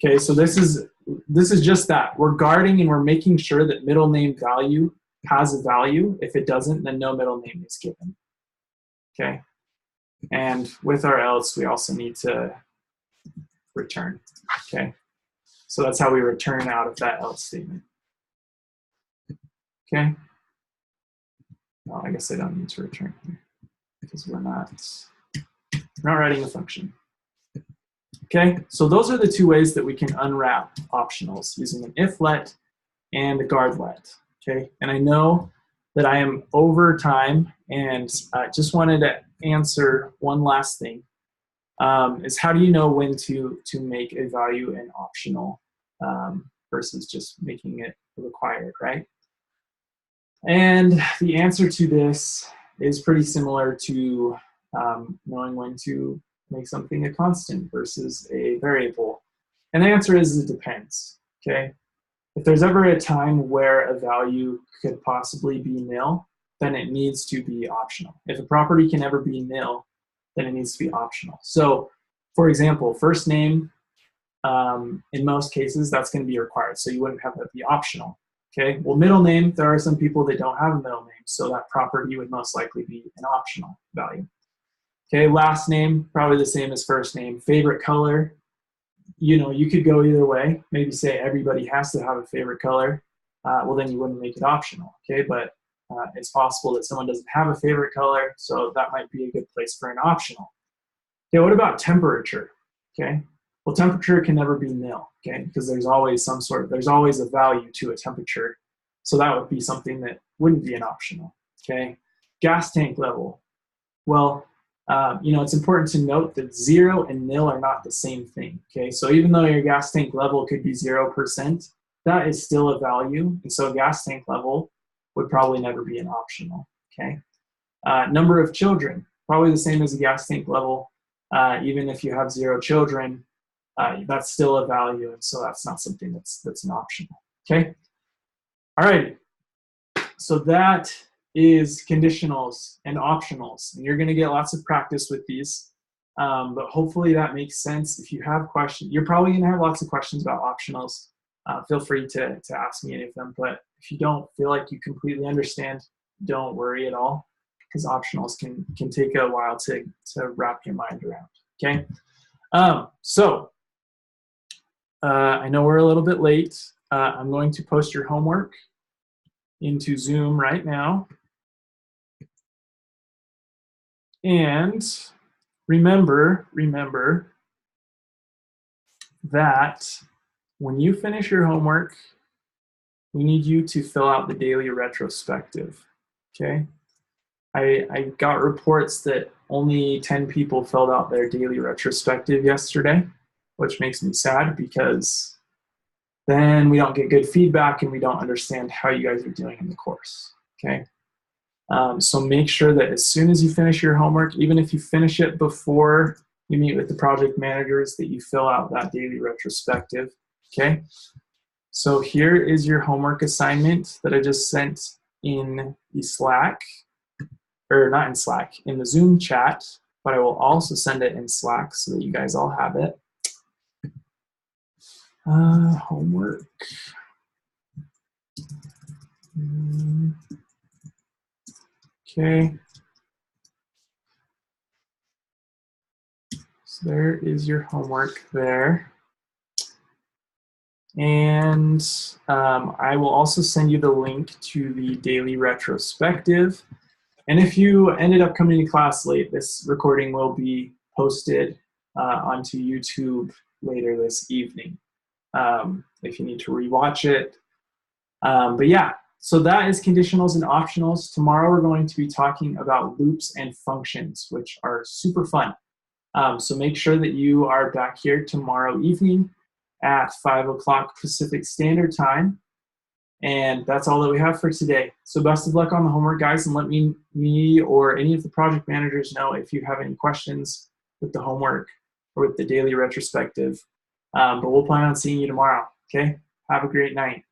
Okay, so this is just that. We're guarding and we're making sure that middle name value has a value. If it doesn't, then no middle name is given. Okay, and with our else, we also need to return. Okay, so that's how we return out of that else statement. Okay. Well, I guess I don't need to return here because we're not writing a function. Okay, so those are the two ways that we can unwrap optionals, using an if let and a guard let. Okay, and I know that I am over time, and just wanted to answer one last thing. Is how do you know when to make a value an optional versus just making it required, right? And the answer to this is pretty similar to knowing when to make something a constant versus a variable. And the answer is it depends, okay? If there's ever a time where a value could possibly be nil, then it needs to be optional. If a property can ever be nil, then it needs to be optional. So, for example, first name, in most cases, that's going to be required. So you wouldn't have that be optional. Okay, well, middle name, there are some people that don't have a middle name, so that property would most likely be an optional value. Okay, last name, probably the same as first name. Favorite color, you know, you could go either way. Maybe say everybody has to have a favorite color. Well, then you wouldn't make it optional, okay? But it's possible that someone doesn't have a favorite color, so that might be a good place for an optional. Okay, what about temperature? Okay, well, temperature can never be nil, okay, because there's always there's always a value to a temperature. So that would be something that wouldn't be an optional, okay? Gas tank level. Well, you know, it's important to note that 0 and nil are not the same thing, okay? So even though your gas tank level could be 0%, that is still a value. And so gas tank level would probably never be an optional, okay? Number of children, probably the same as a gas tank level. Even if you have 0 children, that's still a value, and so that's not something that's an optional, okay? All right, so that is conditionals and optionals, and you're gonna get lots of practice with these, but hopefully that makes sense. If you have questions, you're probably gonna have lots of questions about optionals. Feel free to ask me any of them, but if you don't feel like you completely understand, don't worry at all, because optionals can take a while to wrap your mind around, okay? I know we're a little bit late. I'm going to post your homework into Zoom right now. And remember that when you finish your homework, we need you to fill out the daily retrospective, okay? I got reports that only 10 people filled out their daily retrospective yesterday, which makes me sad because then we don't get good feedback and we don't understand how you guys are doing in the course, okay? So make sure that as soon as you finish your homework, even if you finish it before you meet with the project managers, that you fill out that daily retrospective, okay? So here is your homework assignment that I just sent in the Slack, or not in Slack, in the Zoom chat, but I will also send it in Slack so that you guys all have it. Homework. Okay. So there is your homework there. And I will also send you the link to the daily retrospective. And if you ended up coming to class late, this recording will be posted onto YouTube later this evening if you need to rewatch it. But yeah, so that is conditionals and optionals. Tomorrow we're going to be talking about loops and functions, which are super fun. So make sure that you are back here tomorrow evening at 5 o'clock Pacific Standard Time. And that's all that we have for today. So best of luck on the homework, guys, and let me or any of the project managers know if you have any questions with the homework or with the daily retrospective. But we'll plan on seeing you tomorrow, okay? Have a great night.